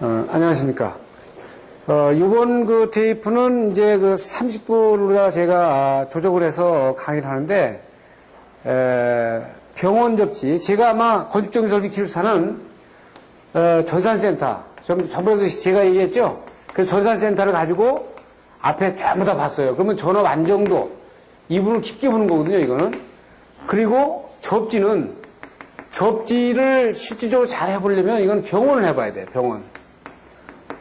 안녕하십니까. 이번 그 테이프는 이제 그 30분으로 제가 조정을 해서 강의를 하는데, 병원 접지, 제가 아마 건축정설비 기술사는, 전산센터, 저번에도 제가 얘기했죠? 그래서 전산센터를 가지고 앞에 전부 다 봤어요. 그러면 전업 안정도, 이분을 깊게 보는 거거든요, 이거는. 그리고 접지를 실질적으로 잘 해보려면 이건 병원을 해봐야 돼요, 병원.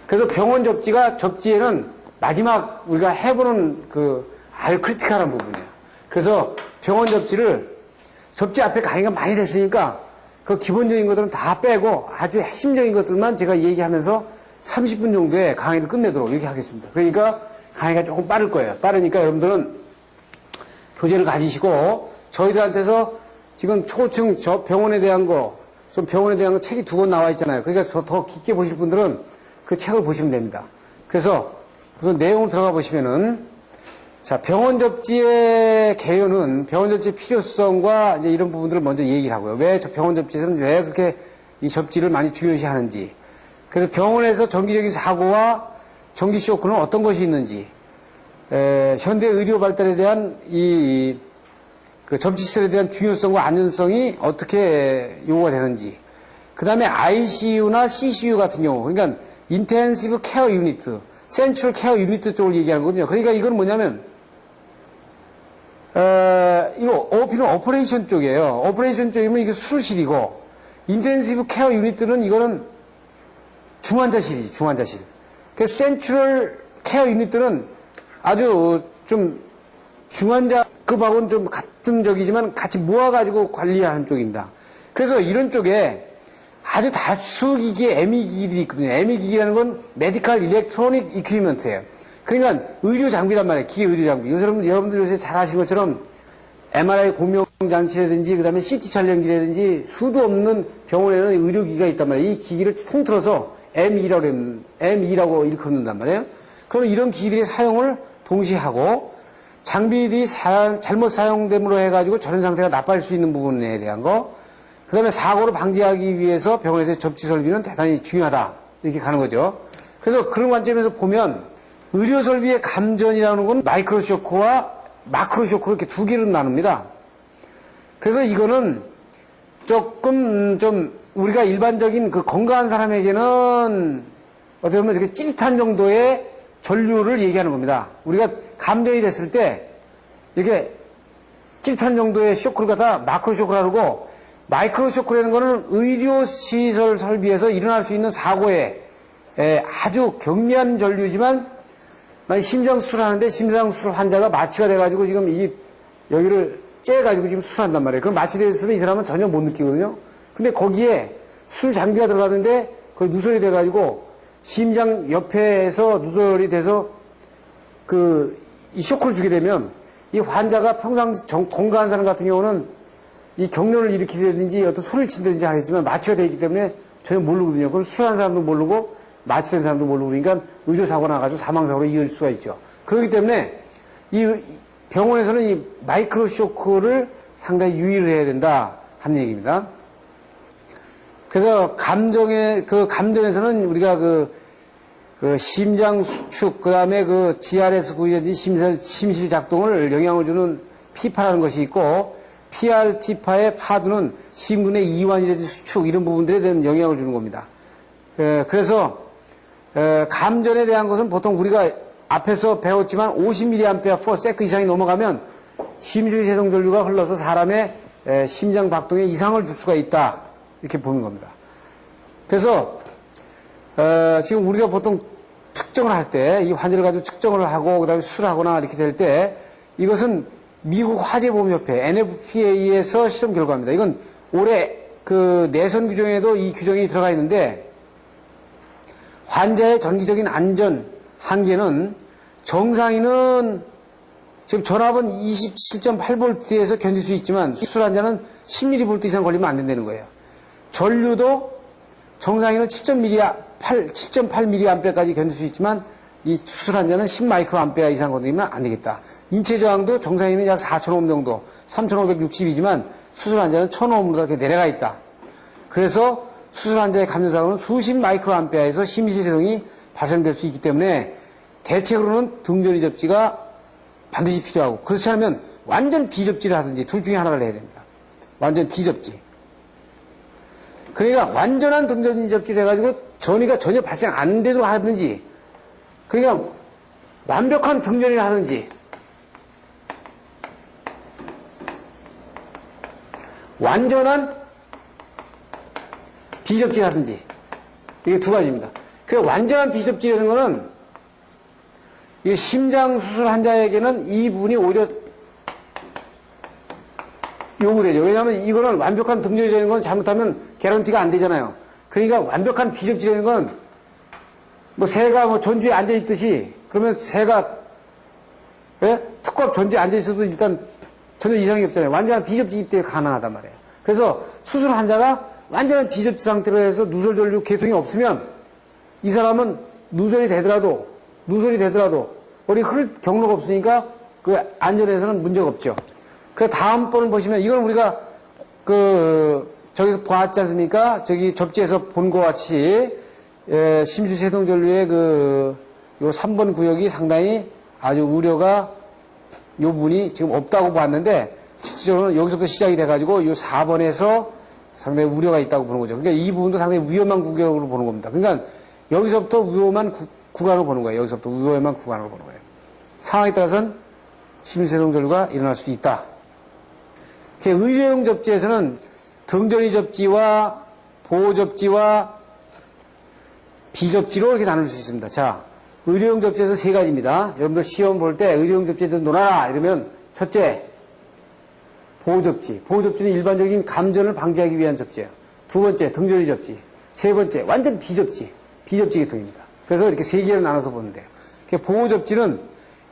그래서 병원 접지에는 마지막 우리가 해보는 아주 크리티컬한 부분이에요. 그래서 병원 접지 앞에 강의가 많이 됐으니까 그 기본적인 것들은 다 빼고 아주 핵심적인 것들만 제가 얘기하면서 30분 정도의 강의를 끝내도록 이렇게 하겠습니다. 그러니까 강의가 조금 빠를 거예요. 빠르니까 여러분들은 교재를 가지시고 저희들한테서 지금 초고층 병원에 대한 거 책이 2권 나와 있잖아요. 그러니까 더 깊게 보실 분들은 그 책을 보시면 됩니다. 그래서 우선 내용을 들어가 보시면은, 자, 병원 접지의 개요는 병원 접지의 필요성과 이제 이런 부분들을 먼저 얘기를 하고요. 왜 병원 접지에서는 왜 그렇게 이 접지를 많이 중요시 하는지. 그래서 병원에서 정기적인 사고와 정기 쇼크는 어떤 것이 있는지, 현대 의료 발달에 대한 그 접지시설에 대한 중요성과 안전성이 어떻게 요구가 되는지. 그 다음에 ICU나 CCU 같은 경우, 그러니까 인텐시브 케어 유니트, 센트럴 케어 유니트 쪽을 얘기하는 거거든요. 그러니까 이건 뭐냐면, 이거 오퍼레이션 쪽이에요. 오퍼레이션 쪽이면 이게 수술실이고, 인텐시브 케어 유니트는 이거는 중환자실이지, 중환자실. 그래서 센트럴 케어 유니트는 아주 좀 중환자급하고는 좀 같은 적이지만 같이 모아가지고 관리하는 쪽입니다. 그래서 이런 쪽에 아주 다수기기의 ME기기들이 있거든요. ME기기라는 건 메디컬 일렉트로닉 이퀴먼트예요. 그러니까 의료 장비란 말이에요. 기계 의료 장비. 여러분들 요새 잘 아시는 것처럼 MRI 공명 장치라든지 그다음에 CT 촬영기라든지 수도 없는 병원에는 의료기기가 있단 말이에요. 이 기기를 통틀어서 ME라고 일컫는단 말이에요. 그럼 이런 기기들의 사용을 동시에 하고 장비들이 잘못 사용됨으로 해가지고 전원 상태가 나빠질 수 있는 부분에 대한 거, 그 다음에 사고를 방지하기 위해서 병원에서의 접지 설비는 대단히 중요하다. 이렇게 가는 거죠. 그래서 그런 관점에서 보면 의료 설비의 감전이라는 건 마이크로 쇼크와 마크로 쇼크로 이렇게 두 개로 나눕니다. 그래서 이거는 조금 좀 우리가 일반적인 그 건강한 사람에게는 어떻게 보면 이렇게 찌릿한 정도의 전류를 얘기하는 겁니다. 우리가 감전이 됐을 때 이렇게 찌릿한 정도의 쇼크를 갖다 마크로 쇼크라고 하고, 마이크로 쇼크라는 거는 의료시설 설비에서 일어날 수 있는 사고에 아주 경미한 전류지만, 만약 심장수술하는데 심장수술 환자가 마취가 돼가지고 지금 여기를 째가지고 지금 수술한단 말이에요. 그럼 마취되어 있으면 이 사람은 전혀 못 느끼거든요. 근데 거기에 술 장비가 들어가는데 거기 누설이 돼가지고 심장 옆에서 누설이 돼서 이 쇼크를 주게 되면 이 환자가 평상 건강한 사람 같은 경우는 이 경련을 일으키든지 어떤 소리를 친다든지 하겠지만 마취가 되어 있기 때문에 전혀 모르거든요. 그럼 술한 사람도 모르고 마취된 사람도 모르고, 그러니까 의료사고 나가지고 사망사고로 이어질 수가 있죠. 그렇기 때문에 이 병원에서는 이 마이크로 쇼크를 상당히 유의를 해야 된다 하는 얘기입니다. 그래서 감전에서는 우리가 그 심장 수축, 그 다음에 그 GRS 구이라든지 심실 작동을 영향을 주는 피파라는 것이 있고, PRT파의 파두는 심근의 이완이라든지 수축, 이런 부분들에 대한 영향을 주는 겁니다. 그래서 감전에 대한 것은 보통 우리가 앞에서 배웠지만 50mAh 이상이 넘어가면 심실세동 전류가 흘러서 사람의 심장 박동에 이상을 줄 수가 있다, 이렇게 보는 겁니다. 그래서 지금 우리가 보통 측정을 할 때, 이 환자를 가지고 측정을 하고 그다음에 수술하거나 이렇게 될 때, 이것은 미국 화재보험협회 NFPA에서 실험 결과입니다. 이건 올해 그 내선 규정에도 이 규정이 들어가 있는데, 환자의 전기적인 안전 한계는 정상인은 지금 전압은 27.8V에서 견딜 수 있지만 수술 환자는 10mV 이상 걸리면 안 된다는 거예요. 전류도 정상인은 7.8mA까지 견딜 수 있지만 이 수술 환자는 10마이크로암페어 이상 걸리면 안 되겠다. 인체 저항도 정상인은 약 4,000옴 정도, 3,560이지만 수술 환자는 1,000옴으로 이렇게 내려가 있다. 그래서 수술 환자의 감염사고는 수십 마이크로암페어에서 심실세동이 발생될 수 있기 때문에 대책으로는 등전이 접지가 반드시 필요하고, 그렇지 않으면 완전 비접지를 하든지 둘 중에 하나를 해야 됩니다. 완전 비접지. 그러니까 완전한 등전이 접지를 해가지고 전이가 전혀 발생 안 되도록 하든지, 그러니까 완벽한 등전이를 하든지, 완전한 비접지를 하든지, 이게 두 가지입니다. 그래서 완전한 비접지라는 거는 이 심장 수술 환자에게는 이 부분이 오히려 요구되죠. 왜냐하면 이거는 완벽한 등전이라는 건 잘못하면 개런티가 안 되잖아요. 그러니까 완벽한 비접지라는 건 뭐 새가 뭐 전주에 앉아 있듯이, 그러면 새가 특급 전주에 앉아 있어도 일단 전혀 이상이 없잖아요. 완전한 비접지이기 때문에 가능하단 말이에요. 그래서 수술 환자가 완전한 비접지 상태로 해서 누설 전류 계통이 없으면 이 사람은 누설이 되더라도 머리 흐를 경로가 없으니까 그 안전에서는 문제가 없죠. 그래서 다음번을 보시면 이건 우리가 저기서 보았지 않습니까? 저기 접지에서 본 것 같이 심실세동 전류의 요 3번 구역이 상당히 아주 우려가 요 부분이 지금 없다고 봤는데, 실질적으로는 여기서부터 시작이 돼가지고 요 4번에서 상당히 우려가 있다고 보는 거죠. 그러니까 이 부분도 상당히 위험한 구역으로 보는 겁니다. 그러니까 여기서부터 위험한 구간으로 보는 거예요. 여기서부터 위험한 구간으로 보는 거예요. 상황에 따라서는 심실세동 전류가 일어날 수도 있다. 의료용 접지에서는 등전이 접지와 보호접지와 비접지로 이렇게 나눌 수 있습니다. 자, 의료용 접지에서 세 가지입니다. 여러분들 시험 볼 때 의료용 접지에 대해서 놀아라 이러면, 첫째, 보호접지. 보호접지는 일반적인 감전을 방지하기 위한 접지예요. 두 번째, 등전이 접지. 세 번째, 완전 비접지. 비접지 계통입니다. 그래서 이렇게 세 개로 나눠서 보는데요. 보호접지는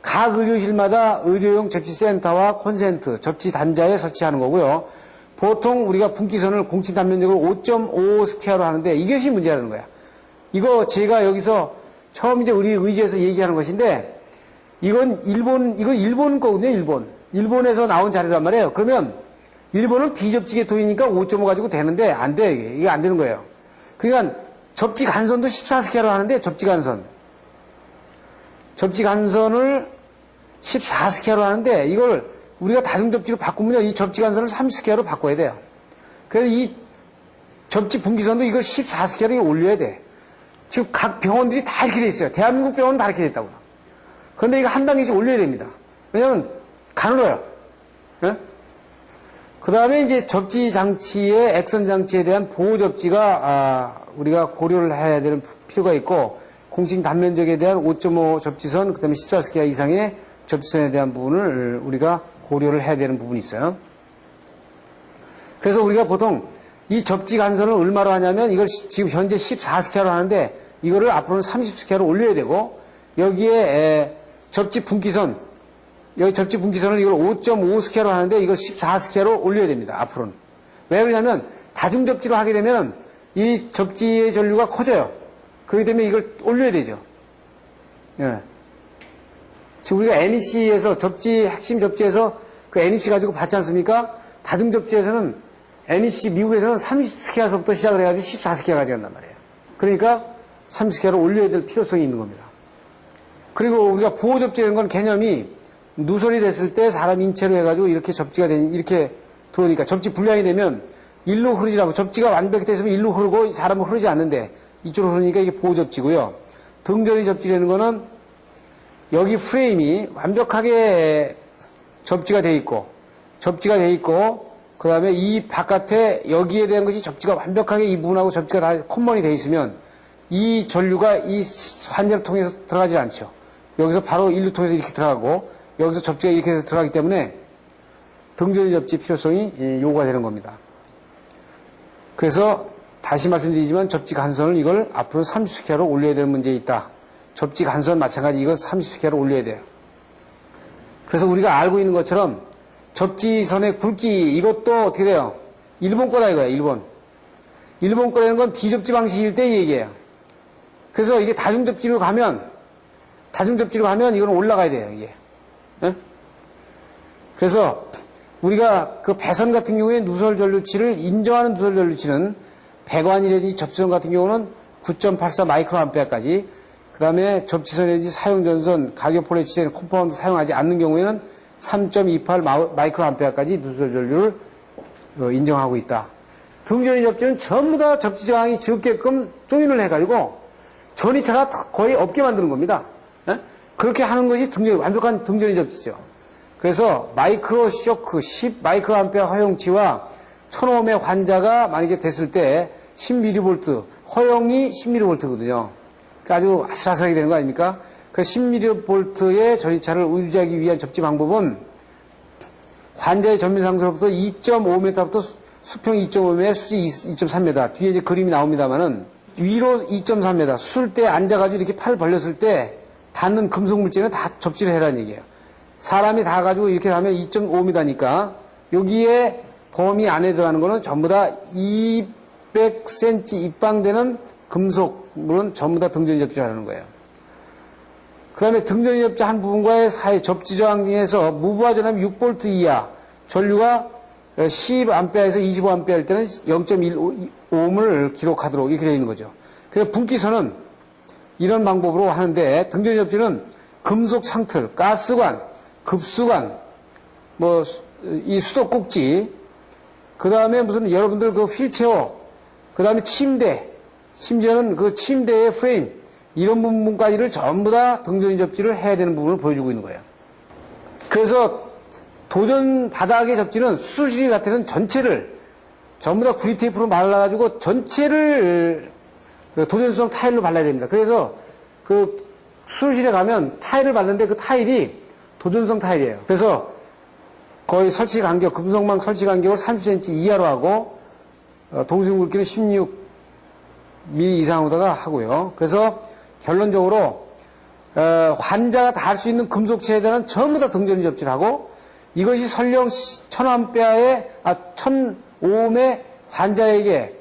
각 의료실마다 의료용 접지센터와 콘센트, 접지 단자에 설치하는 거고요. 보통 우리가 분기선을 공치 단면적으로 5.5 스퀘어로 하는데 이것이 문제라는 거야. 이거 제가 여기서 처음 이제 우리 의지에서 얘기하는 것인데, 이건 일본 거거든요, 일본에서 나온 자료란 말이에요. 그러면 일본은 비접지 계통이니까 5.5 가지고 되는데 안 돼, 이게 안 되는 거예요. 그러니까 접지 간선도 14스퀘어로 하는데, 접지 간선을 14스퀘어로 하는데, 이걸 우리가 다중접지로 바꾸면요, 이 접지 간선을 30스퀘어로 바꿔야 돼요. 그래서 이 접지 분기선도 이걸 14스퀘어로 올려야 돼. 지금 각 병원들이 다 이렇게 돼 있어요. 대한민국 병원은 다 이렇게 됐다고요. 그런데 이거 한 단계씩 올려야 됩니다. 왜냐면 가늘어요. 네? 그 다음에 이제 접지 장치의 액선 장치에 대한 보호 접지가 우리가 고려를 해야 되는 필요가 있고, 공식 단면적에 대한 5.5 접지선, 그 다음에 14스퀘어 이상의 접지선에 대한 부분을 우리가 고려를 해야 되는 부분이 있어요. 그래서 우리가 보통 이 접지 간선을 얼마로 하냐면, 이걸 지금 현재 14스퀘어로 하는데 이거를 앞으로는 30스퀘어로 올려야 되고, 여기에 접지 분기선, 여기 접지 분기선을 이걸 5.5스퀘어로 하는데 이걸 14스퀘어로 올려야 됩니다. 앞으로는. 왜 그러냐면 다중 접지로 하게 되면 이 접지의 전류가 커져요. 그렇기 때문에 이걸 올려야 되죠. 예. 지금 우리가 NEC에서 핵심 접지에서 그 NEC 가지고 봤지 않습니까? 다중 접지에서는 NEC 미국에서는 30스퀘어서부터 시작을 해가지고 14스퀘어까지 간단 말이에요. 그러니까 30스퀘어로 올려야 될 필요성이 있는 겁니다. 그리고 우리가 보호 접지라는 건 개념이, 누설이 됐을 때 사람 인체로 해가지고 이렇게 접지가 이렇게 들어오니까, 접지 불량이 되면 일로 흐르지라고, 접지가 완벽히 됐으면 일로 흐르고 사람은 흐르지 않는데 이쪽으로 흐르니까 이게 보호 접지고요. 등전이 접지라는 거는 여기 프레임이 완벽하게 접지가 돼 있고, 그 다음에 이 바깥에 여기에 대한 것이 접지가 완벽하게 이 부분하고 접지가 다 컴먼이 돼 있으면 이 전류가 이 환자를 통해서 들어가지 않죠. 여기서 바로 일로 통해서 이렇게 들어가고, 여기서 접지가 이렇게 해서 들어가기 때문에 등전이 접지 필요성이 요구가 되는 겁니다. 그래서 다시 말씀드리지만 접지 간선을 이걸 앞으로 30스퀘어로 올려야 될 문제가 있다. 접지 간선 마찬가지 이거 30스퀘어로 올려야 돼요. 그래서 우리가 알고 있는 것처럼 접지선의 굵기, 이것도 어떻게 돼요? 일본 거다 이거예요, 일본. 일본 거라는 건 비접지 방식일 때 얘기예요. 그래서 이게 다중접지로 가면 이건 올라가야 돼요, 이게. 네? 그래서 우리가 그 배선 같은 경우에 누설 전류치를 인정하는 누설 전류치는 배관이라든지 접지선 같은 경우는 9.84 마이크로암페어까지, 그 다음에 접지선이라든지 사용전선, 가격폴에 지정된 컴파운드 사용하지 않는 경우에는 3.28 마이크로암페어까지 누설 전류를 인정하고 있다. 등전이 접지는 전부 다 접지 저항이 적게끔 조인을 해가지고 전이차가 거의 없게 만드는 겁니다. 예? 그렇게 하는 것이 완벽한 등전이 접지죠. 그래서 마이크로 쇼크 10 마이크로암페어 허용치와 1000옴의 환자가 만약에 됐을 때 10mV, 허용이 10mV거든요. 그러니까 아주 아슬아슬하게 되는 거 아닙니까? 그 10mV의 전이차를 유지하기 위한 접지 방법은 환자의 전면 상수로부터 2.5m부터 수평 2.5m, 수지 2.3m. 뒤에 이제 그림이 나옵니다만은 위로 2.3m. 술 때 앉아가지고 이렇게 팔을 벌렸을 때 닿는 금속 물질은 다 접지를 해라는 얘기예요. 사람이 닿아가지고 이렇게 하면 2.5m니까 여기에 범위 안에 들어가는 거는 전부 다 200cm 입방되는 금속물은 전부 다 등전이 접지를 하는 거예요. 그 다음에 등전이 접지 한 부분과의 사이 접지 저항 중에서 무브와 전하면 6V 이하 전류가 10A에서 25A일 때는 0.1ohm을 기록하도록 이렇게 되어 있는 거죠. 그래서 분기선은 이런 방법으로 하는데 등전이 접지는 금속 상틀, 가스관, 급수관, 뭐 이 수도꼭지, 그 다음에 무슨 여러분들 그 휠체어, 그 다음에 침대, 심지어는 그 침대의 프레임 이런 부분까지를 전부 다 등전이 접지를 해야 되는 부분을 보여주고 있는 거예요. 그래서 도전 바닥의 접지는 수술실 같은 전체를 전부 다 구리 테이프로 말라가지고 전체를 도전수성 타일로 발라야 됩니다. 그래서 그 수술실에 가면 타일을 바르는데 그 타일이 도전성 타일이에요. 그래서 거의 설치 간격, 금속망 설치 간격을 30cm 이하로 하고 동수용 굵기는 16mm 이상으로다가 하고요. 그래서 결론적으로 환자가 다 할 수 있는 금속체에 대한 전부 다 등전이 접지를 하고 이것이 설령 1000ohm의 환자에게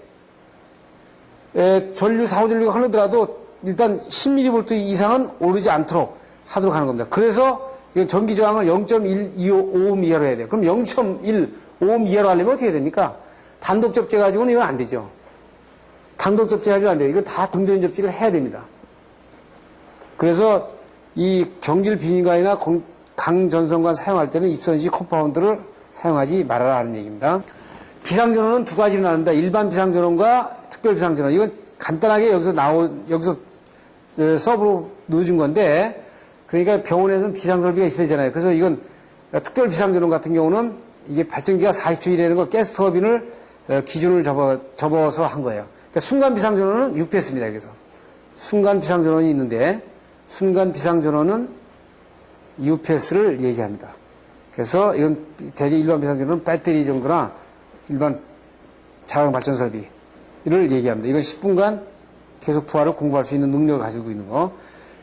전류, 사후전류가 흐르더라도 일단 10mV 이상은 오르지 않도록 하도록 하는 겁니다. 그래서 전기 저항을 0.125ohm 이하로 해야 돼요. 그럼 0.1ohm 이하로 하려면 어떻게 해야 됩니까? 단독 접지 가지고는 이건 안 되죠. 단독 접지 가지고 안 돼요. 이거 다 등전이 접지를 해야 됩니다. 그래서 이 경질 비닐관이나 강전선관 사용할 때는 입선시 컴파운드를 사용하지 말아라 하는 얘기입니다. 비상전원은 두 가지로 나눕니다. 일반 비상전원과 특별 비상전원. 이건 간단하게 여기서 서브로 넣어준 건데, 그러니까 병원에서는 비상설비가 있어야 되잖아요. 그래서 이건 특별 비상전원 같은 경우는 이게 발전기가 40초 이내는 거 가스터빈을 기준을 접어서 한 거예요. 그러니까 순간 비상전원은 UPS입니다. 여기서. 순간 비상전원이 있는데, 순간 비상전원은 UPS를 얘기합니다. 그래서 이건 대개 일반 비상전원은 배터리 정도나 일반 자강 발전 설비를 얘기합니다. 이건 10분간 계속 부하를 공부할 수 있는 능력을 가지고 있는 거.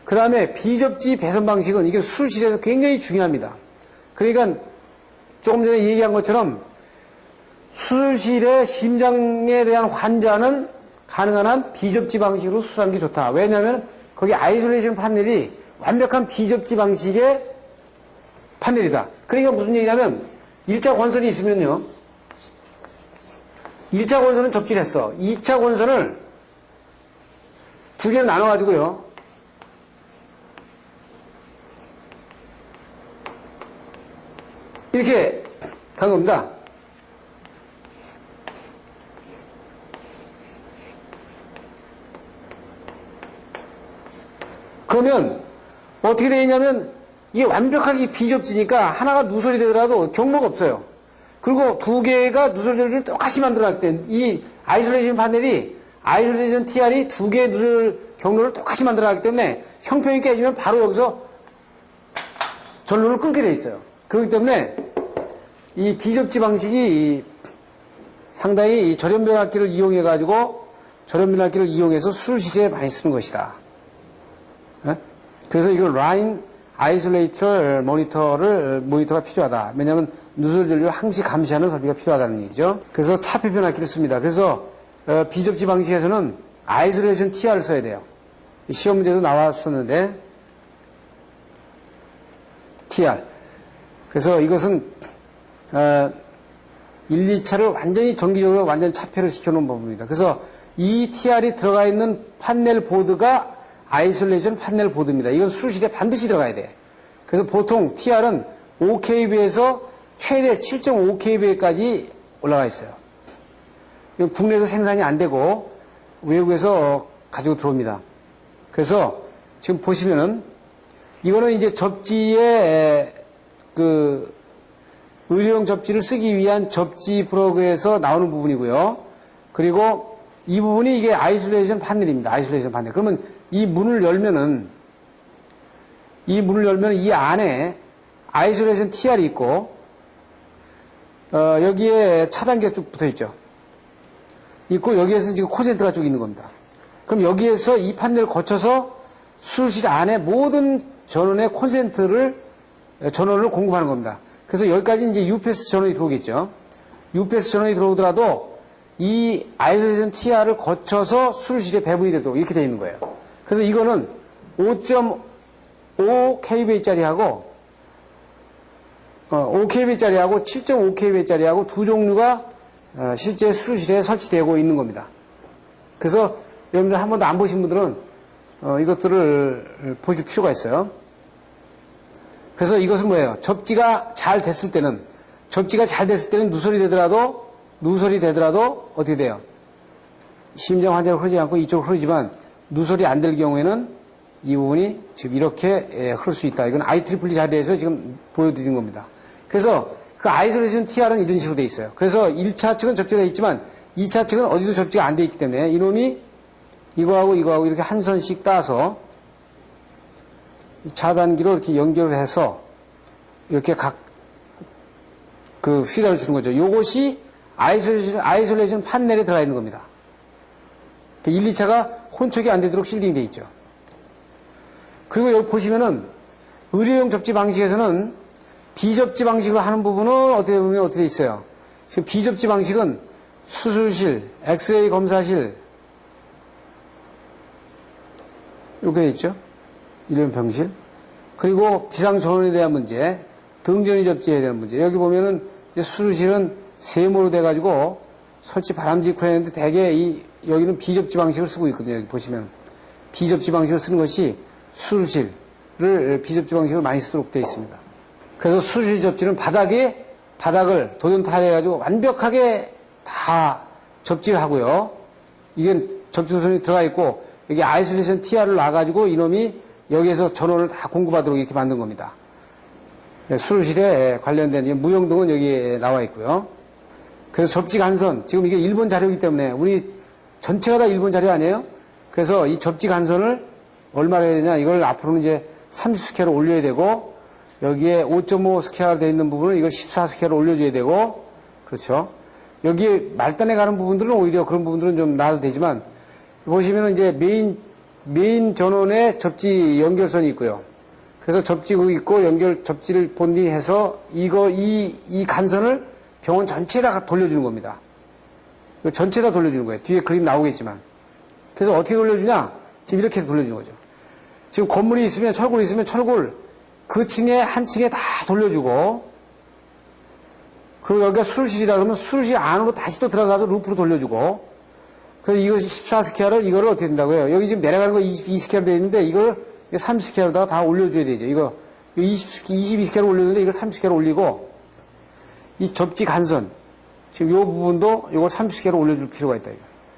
그 다음에 비접지 배선 방식은 이게 수술실에서 굉장히 중요합니다. 그러니까 조금 전에 얘기한 것처럼 수술실의 심장에 대한 환자는 가능한 한 비접지 방식으로 수술하는 게 좋다. 왜냐하면 거기 아이솔레이션 판넬이 완벽한 비접지 방식의 판넬이다. 그러니까 무슨 얘기냐면 1차 권선이 있으면요. 1차 권선은 접지를 했어. 2차 권선을 두 개로 나눠가지고요. 이렇게 간 겁니다. 그러면 어떻게 되냐면 이게 완벽하게 비접지니까 하나가 누설이 되더라도 경로가 없어요. 그리고 두 개가 누설을 똑같이 만들어놨을 때 이 아이솔레이션 파넬이 아이솔레이션 TR이 두 개의 누설 경로를 똑같이 만들어놨기 때문에 형평이 깨지면 바로 여기서 전로를 끊게 돼 있어요. 그렇기 때문에 이 비접지 방식이 상당히 이 절연변압기를 이용해가지고 절연변압기를 이용해서 수술실에 많이 쓰는 것이다. 그래서 이걸 라인 아이솔레이터 모니터가 필요하다. 왜냐하면 누설 전류를 항시 감시하는 설비가 필요하다는 얘기죠. 그래서 차폐 변압기를 씁니다. 그래서 비접지 방식에서는 아이솔레이션 TR을 써야 돼요. 시험 문제도 나왔었는데 TR. 그래서 이것은 1, 2차를 완전히 정기적으로 완전 차폐를 시켜놓은 부분입니다. 그래서 이 TR이 들어가 있는 판넬 보드가 아이솔레이션 판넬 보드입니다. 이건 수술실에 반드시 들어가야 돼. 그래서 보통 TR은 5kV에서 최대 7.5kV까지 올라가 있어요. 이건 국내에서 생산이 안 되고 외국에서 가지고 들어옵니다. 그래서 지금 보시면은 이거는 이제 접지에 그 의료용 접지를 쓰기 위한 접지 플러그에서 나오는 부분이고요. 그리고 이 부분이 이게 아이솔레이션 판넬입니다. 아이솔레이션 판넬. 그러면 이 문을 열면은 이 안에 아이솔레이션 TR이 있고 여기에 차단기가 쭉 붙어 있죠. 있고 여기에서 지금 콘센트가 쭉 있는 겁니다. 그럼 여기에서 이 판넬을 거쳐서 수술실 안에 모든 전원의 전원을 공급하는 겁니다. 그래서 여기까지 이제 UPS 전원이 들어오겠죠. UPS 전원이 들어오더라도 이 아이솔레이션 TR을 거쳐서 수술실에 배분이 되도록 이렇게 되어 있는 거예요. 그래서 이거는 5.5kV짜리하고 5kV짜리하고 7.5kV짜리하고 두 종류가 실제 수술실에 설치되고 있는 겁니다. 그래서 여러분들 한 번도 안 보신 분들은 이것들을 보실 필요가 있어요. 그래서 이것은 뭐예요? 접지가 잘 됐을 때는 누설이 되더라도 어떻게 돼요? 심장 환자로 흐르지 않고 이쪽으로 흐르지만 누설이 안 될 경우에는 이 부분이 지금 이렇게 흐를 수 있다. 이건 IEEE 자료에서 지금 보여드린 겁니다. 그래서 그 아이솔레이션 TR은 이런 식으로 되어 있어요. 그래서 1차 측은 접지가 되어 있지만 2차 측은 어디도 접지가 안 되어 있기 때문에 이놈이 이거하고 이렇게 한 선씩 따서 차단기로 이렇게 연결을 해서 이렇게 휘달을 주는 거죠. 이것이 아이솔레이션 판넬에 들어가 있는 겁니다. 1, 2차가 혼촉이 안 되도록 실딩이 되어 있죠. 그리고 여기 보시면은 의료용 접지 방식에서는 비접지 방식으로 하는 부분은 어떻게 보면 어떻게 되어 있어요. 지금 비접지 방식은 수술실, 엑스레이 검사실 이렇게 되어 있죠. 일련 병실. 그리고 비상전원에 대한 문제, 등전이 접지에 대한 문제. 여기 보면은 이제 수술실은 세모로 돼가지고 설치 바람직후 했는데 대개 여기는 비접지 방식을 쓰고 있거든요. 여기 보시면. 비접지 방식을 쓰는 것이 수술실을 비접지 방식으로 많이 쓰도록 되어 있습니다. 그래서 수술실 접지는 바닥을 도전 타일해가지고 완벽하게 다 접지를 하고요. 이게 접지선이 들어가 있고 여기 아이솔레이션 TR을 놔가지고 이놈이 여기에서 전원을 다 공급하도록 이렇게 만든 겁니다. 수술실에 관련된 무용등은 여기에 나와 있고요. 그래서 접지 간선, 지금 이게 일본 자료이기 때문에 우리 전체가 다 일본 자료 아니에요? 그래서 이 접지 간선을 얼마나 해야 되냐, 이걸 앞으로는 이제 30스케일로 올려야 되고, 여기에 5.5 스케일로 되어 있는 부분을 이걸 14스케일로 올려줘야 되고, 그렇죠. 여기에 말단에 가는 부분들은 오히려 그런 부분들은 좀 나아도 되지만, 보시면은 이제 메인 전원에 접지 연결선이 있고요. 그래서 접지구 있고 접지를 본딩해서 이 간선을 병원 전체에다 돌려주는 겁니다. 전체에다 돌려주는 거예요. 뒤에 그림 나오겠지만. 그래서 어떻게 돌려주냐? 지금 이렇게 돌려주는 거죠. 지금 건물이 있으면 철골이 있으면 철골 그 층에 한 층에 다 돌려주고, 그리고 여기가 수술실이라 그러면 수술실 안으로 다시 또 들어가서 루프로 돌려주고, 그래서 이것이 14스케일을 이거를 어떻게 된다고요? 여기 지금 내려가는 거 22스케일 되어 있는데 이걸 30스케일로다가 다 올려줘야 되죠. 이거 22스케일 올렸는데 이걸 30스케일 올리고, 이 접지 간선 지금 이 부분도 이걸 30스케일 올려줄 필요가 있다.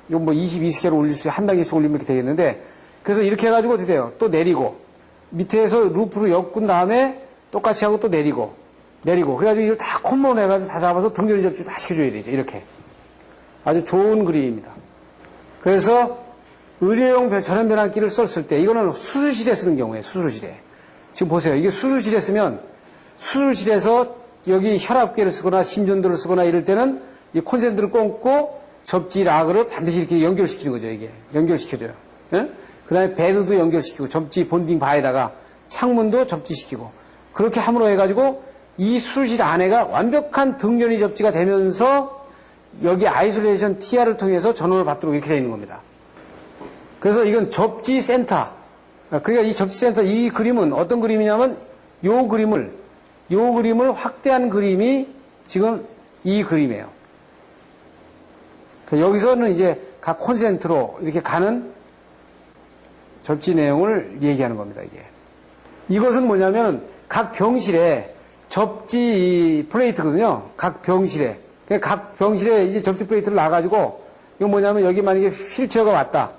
이거 뭐 22스케일 올릴 수 한 단계씩 올리면 이렇게 되겠는데, 그래서 이렇게 해가지고 어떻게 돼요? 또 내리고 밑에서 루프로 엮은 다음에 똑같이 하고 또 내리고 그래가지고 이걸 다 콤보로 해가지고 다 잡아서 등전이 접지 다 시켜줘야 되죠. 이렇게 아주 좋은 그림입니다. 그래서 의료용 전원 변환기를 썼을 때 이거는 수술실에 쓰는 경우에 수술실에 지금 보세요. 이게 수술실에 쓰면 수술실에서 여기 혈압계를 쓰거나 심전도를 쓰거나 이럴 때는 이 콘센트를 꽂고 접지 라그를 반드시 이렇게 연결시키는 거죠. 이게 연결시켜줘요. 예? 그 다음에 베드도 연결시키고 접지 본딩 바에다가 창문도 접지시키고 그렇게 함으로 해가지고 이 수술실 안에가 완벽한 등전이 접지가 되면서 여기 아이솔레이션 TR을 통해서 전원을 받도록 이렇게 되어 있는 겁니다. 그래서 이건 접지 센터. 그러니까 이 접지 센터, 이 그림은 어떤 그림이냐면 요 그림을 확대한 그림이 지금 이 그림이에요. 여기서는 이제 각 콘센트로 이렇게 가는 접지 내용을 얘기하는 겁니다, 이게. 이것은 뭐냐면 각 병실에 접지 플레이트거든요. 각 병실에. 각 병실에 이제 접지 플레이트를 놔가지고, 이건 뭐냐면 여기 만약에 휠체어가 왔다.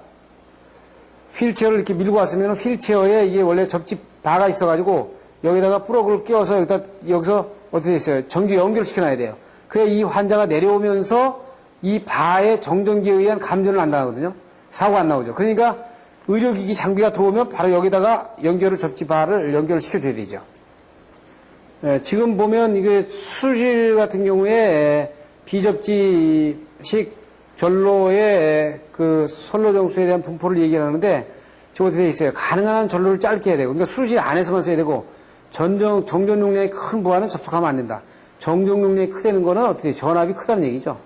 휠체어를 이렇게 밀고 왔으면 휠체어에 이게 원래 접지 바가 있어가지고 여기다가 플러그를 끼워서 여기서 어떻게 됐어요? 전기 연결을 시켜놔야 돼요. 그래 이 환자가 내려오면서 이 바의 정전기에 의한 감전을 안 당하거든요. 사고가 안 나오죠. 그러니까 의료기기 장비가 들어오면 바로 여기다가 접지 바를 연결을 시켜줘야 되죠. 지금 보면 이게 수술 같은 경우에 비접지식 전로의 그 선로 정수에 대한 분포를 얘기하는데 지금 어떻게 되어 있어요? 가능한 한 전로를 짧게 해야 되고, 그러니까 수술 안에서만 써야 되고, 정전 용량이 큰 부하는 접촉하면 안 된다. 정전 용량이 크다는 거는 어떻게 돼요? 전압이 크다는 얘기죠.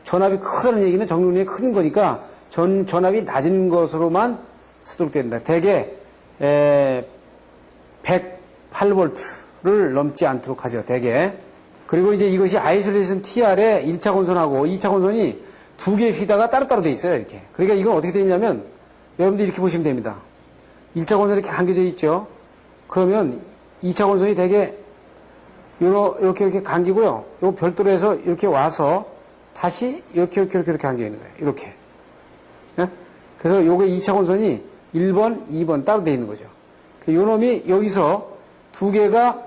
전압이 크다는 얘기는 정전 용량이 큰 거니까 전압이 낮은 것으로만 쓰도록 된다. 대개 108V를 넘지 않도록 하죠. 대개. 그리고 이제 이것이 아이솔레이션 TR의 1차 건선하고 2차 건선이 두 개의 휘다가 따로따로 돼 있어요. 이렇게. 그러니까 이건 어떻게 되냐면 여러분들 이렇게 보시면 됩니다. 1차 건선이 이렇게 감겨져 있죠. 그러면 2차 건선이 대개 이렇게 감기고요. 요 별도로 해서 이렇게 와서 다시 이렇게 감겨 있는 거예요. 이렇게. 네? 그래서 요게 2차 건선이 1번, 2번 따로 돼 있는 거죠. 요 놈이 여기서 두 개가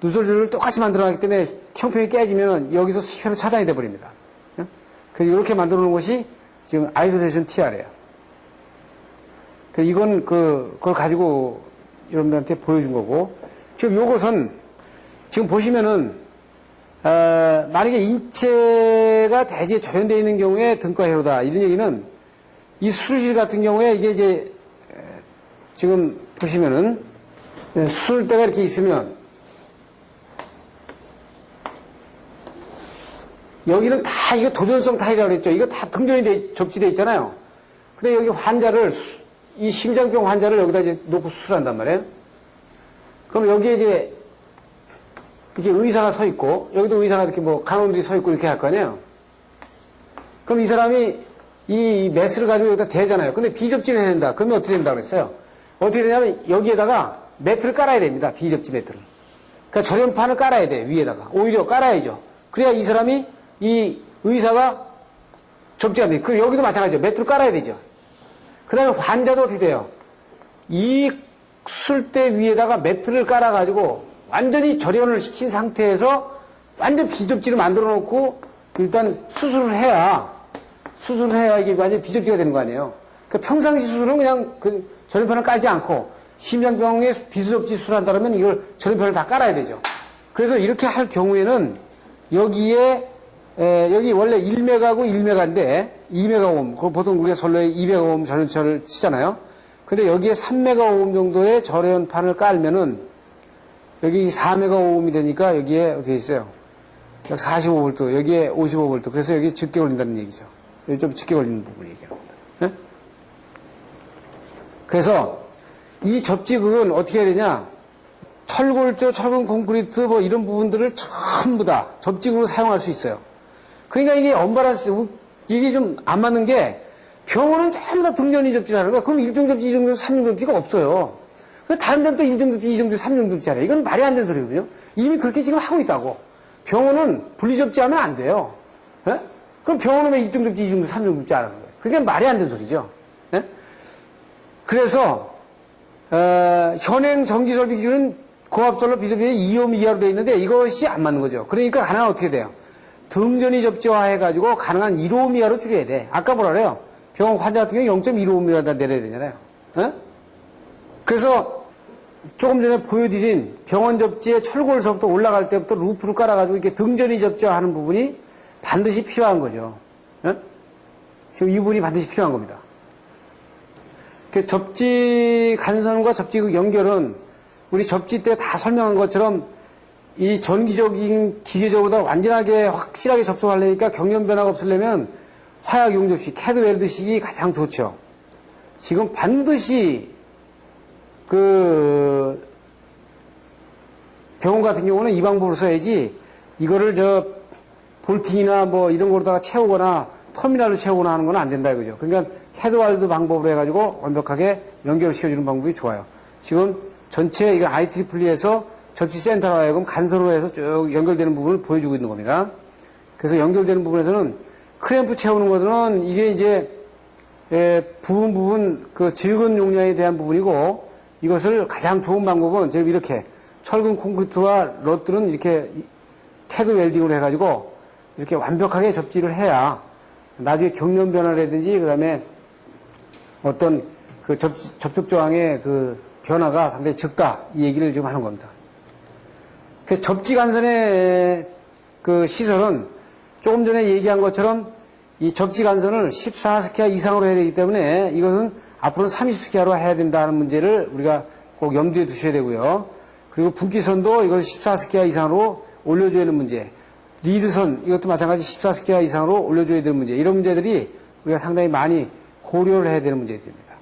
누설줄을 똑같이 만들어놨기 때문에 형평이 깨지면 여기서 수혈로 차단이 돼버립니다. 네? 그래서 이렇게 만들어 놓은 것이 지금 아이솔레이션 TR이에요. 이건 그걸 가지고 여러분들한테 보여준 거고, 지금 요것은 지금 보시면은 만약에 인체가 대지에 절연되어 있는 경우에 등가회로다 이런 얘기는 이 수술실 같은 경우에 이게 이제 지금 보시면은 수술대가 이렇게 있으면 여기는 다 이거 도전성 타입이라고 그랬죠. 이거 다 등전이 접지되어 있잖아요. 근데 여기 환자를 이 심장병 환자를 여기다 이제 놓고 수술한단 말이에요. 그럼 여기에 이제 이렇게 의사가 서 있고, 여기도 의사가 이렇게 뭐 간호원들이 서 있고 이렇게 할 거 아니에요. 그럼 이 사람이 이 메스를 가지고 여기다 대잖아요. 근데 비접지를 해야 된다. 그러면 어떻게 된다고 그랬어요? 어떻게 되냐면 여기에다가 매트를 깔아야 됩니다. 비접지 매트를. 그러니까 절연판을 깔아야 돼. 위에다가. 오히려 깔아야죠. 그래야 이 사람이 이 의사가 접지가 안 돼. 그리고 여기도 마찬가지죠. 매트를 깔아야 되죠. 그 다음에 환자도 어떻게 돼요? 이 수술대 위에다가 매트를 깔아가지고 완전히 절연을 시킨 상태에서 완전 비접지를 만들어 놓고 일단 수술을 해야 이게 완전 비접지가 되는 거 아니에요. 그러니까 평상시 수술은 그냥 그 절연판을 깔지 않고 심장병에 비수접지 수술한다면 이걸 절연판을 다 깔아야 되죠. 그래서 이렇게 할 경우에는 여기에 여기 원래 1메가고 1메가인데 2메가옴, 보통 우리가 선로에 2메가옴 절연차를 치잖아요. 근데 여기에 3메가옴 정도의 절연판을 깔면은 여기 4메가옴이 되니까 여기에 어떻게 있어요? 약 45V, 여기에 55V. 그래서 여기 적게 걸린다는 얘기죠. 여기 좀 적게 걸리는 부분을 얘기하는 겁니다. 네? 그래서 이 접지극은 어떻게 해야 되냐? 철골조, 철근 콘크리트 뭐 이런 부분들을 전부 다 접지극으로 사용할 수 있어요. 그러니까 이게 언밸런스, 이게 좀 안 맞는 게 병원은 전부 다 등전이 접지를 하는 거야. 그럼 1종 접지, 2종 접지, 3종 접지가 없어요. 다른 데는 또 1종 접지, 2종 접지, 3종 접지 하래. 이건 말이 안 되는 소리거든요. 이미 그렇게 지금 하고 있다고. 병원은 분리 접지하면 안 돼요. 예? 그럼 병원은 왜 1종 접지, 2종 접지, 3종 접지 하라는 거예요. 그게 말이 안 되는 소리죠. 예? 그래서 현행 전기설비 기준은 고압선로 비접지에 2옴 이하로 되어 있는데 이것이 안 맞는 거죠. 그러니까 가능한 어떻게 돼요? 등전이 접지화해가지고 가능한 1옴 이하로 줄여야 돼. 아까 뭐라 그래요? 병원 환자 같은 경우 0.15mm다 내려야 되잖아요. 어? 그래서 조금 전에 보여드린 병원 접지의 철골서부터 올라갈 때부터 루프를 깔아가지고 이렇게 등전이 접지화하는 부분이 반드시 필요한 거죠. 어? 지금 이 부분이 반드시 필요한 겁니다. 접지 간선과 접지 연결은 우리 접지 때 다 설명한 것처럼 이 전기적인 기계적으로 완전하게 확실하게 접속하려니까 경련 변화가 없으려면 화약 용접식, 캐드 웰드식이 가장 좋죠. 지금 반드시 그 병원 같은 경우는 이 방법으로 써야지 이거를 볼팅이나 뭐 이런 거로다가 채우거나 터미널로 채우거나 하는 건 안 된다 이거죠. 그러니까 헤드와일드 방법으로 해가지고 완벽하게 연결을 시켜주는 방법이 좋아요. 지금 전체 이거 IEEE에서 접지 센터로 하여금 간선으로 해서 쭉 연결되는 부분을 보여주고 있는 겁니다. 그래서 연결되는 부분에서는 크램프 채우는 것은 이게 이제 부분 그 적은 용량에 대한 부분이고, 이것을 가장 좋은 방법은 지금 이렇게 철근 콘크리트와 럿들은 이렇게 캐드 웰딩으로 해가지고 이렇게 완벽하게 접지를 해야 나중에 경련 변화라든지 그다음에 어떤 그 접촉 조항의 그 변화가 상당히 적다, 이 얘기를 지금 하는 겁니다. 그 접지 간선의 그 시설은 조금 전에 얘기한 것처럼 이 접지 간선을 14스퀘어 이상으로 해야 되기 때문에 이것은 앞으로 30스퀘어로 해야 된다는 문제를 우리가 꼭 염두에 두셔야 되고요. 그리고 분기선도 이것을 14스퀘어 이상으로 올려줘야 되는 문제, 리드선 이것도 마찬가지 14스퀘어 이상으로 올려줘야 되는 문제, 이런 문제들이 우리가 상당히 많이 고려를 해야 되는 문제들입니다.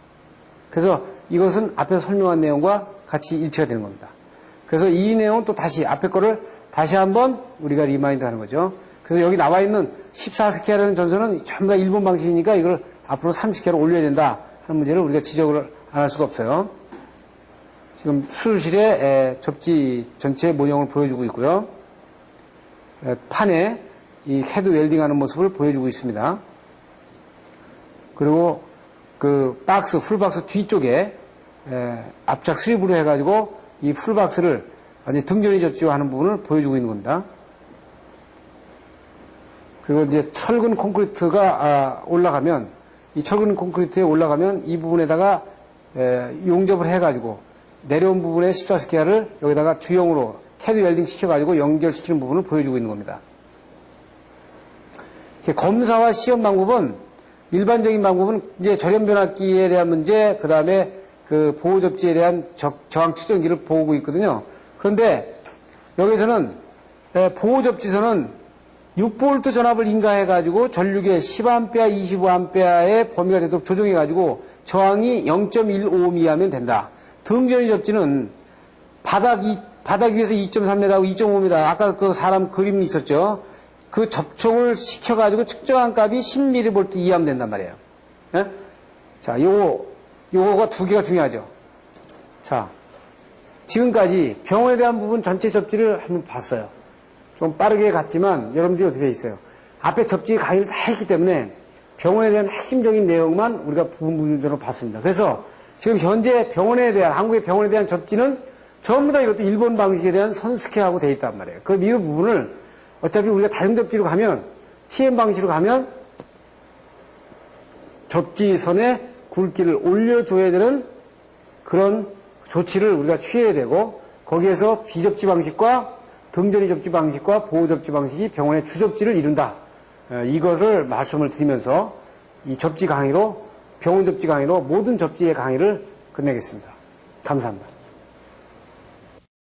그래서 이것은 앞에서 설명한 내용과 같이 일치가 되는 겁니다. 그래서 이 내용은 또 다시 앞에 거를 다시 한번 우리가 리마인드 하는 거죠. 그래서 여기 나와 있는 14스퀘어라는 전선은 전부 다 일본 방식이니까 이걸 앞으로 30스퀘어로 올려야 된다 하는 문제를 우리가 지적을 안 할 수가 없어요. 지금 수술실의 접지 전체 모형을 보여주고 있고요. 판에 이 헤드 웰딩하는 모습을 보여주고 있습니다. 그리고 그 박스, 풀박스 뒤쪽에 앞작 스리브로 해가지고 이 풀박스를 완전히 등전이 접지하는 부분을 보여주고 있는 겁니다. 그리고 이제 철근 콘크리트가 올라가면, 이 철근 콘크리트에 올라가면 이 부분에다가 용접을 해가지고 내려온 부분의 14스퀘어를 여기다가 주형으로 캐드 웰딩 시켜가지고 연결시키는 부분을 보여주고 있는 겁니다. 검사와 시험 방법은, 일반적인 방법은 이제 절연 변압기에 대한 문제, 그 다음에 그 보호 접지에 대한 저항 측정기를 보고 있거든요. 그런데 여기서는 보호 접지선은 6V 전압을 인가해가지고 전류계 10A, 25A의 범위가 되도록 조정해가지고 저항이 0.15 이하면 된다. 등전이 접지는 바닥 위에서 2.3m하고 2.5m, 아까 그 사람 그림 있었죠. 그 접촉을 시켜가지고 측정한 값이 10mV 이하면 된단 말이에요. 예? 자, 요거가 두 개가 중요하죠. 자, 지금까지 병원에 대한 부분 전체 접지를 한번 봤어요. 좀 빠르게 갔지만 여러분들이 어떻게 있어요? 앞에 접지 강의를 다 했기 때문에 병원에 대한 핵심적인 내용만 우리가 부분적으로 봤습니다. 그래서 지금 현재 병원에 대한, 한국의 병원에 대한 접지는 전부 다 이것도 일본 방식에 대한 선스케하고 되어 있단 말이에요. 그 이 부분을 어차피 우리가 다른 접지로 가면, TM 방식으로 가면 접지선에 굵기를 올려줘야 되는 그런 조치를 우리가 취해야 되고, 거기에서 비접지 방식과 등전이 접지 방식과 보호 접지 방식이 병원의 주접지를 이룬다. 이것을 말씀을 드리면서 이 접지 강의로, 병원 접지 강의로 모든 접지의 강의를 끝내겠습니다. 감사합니다.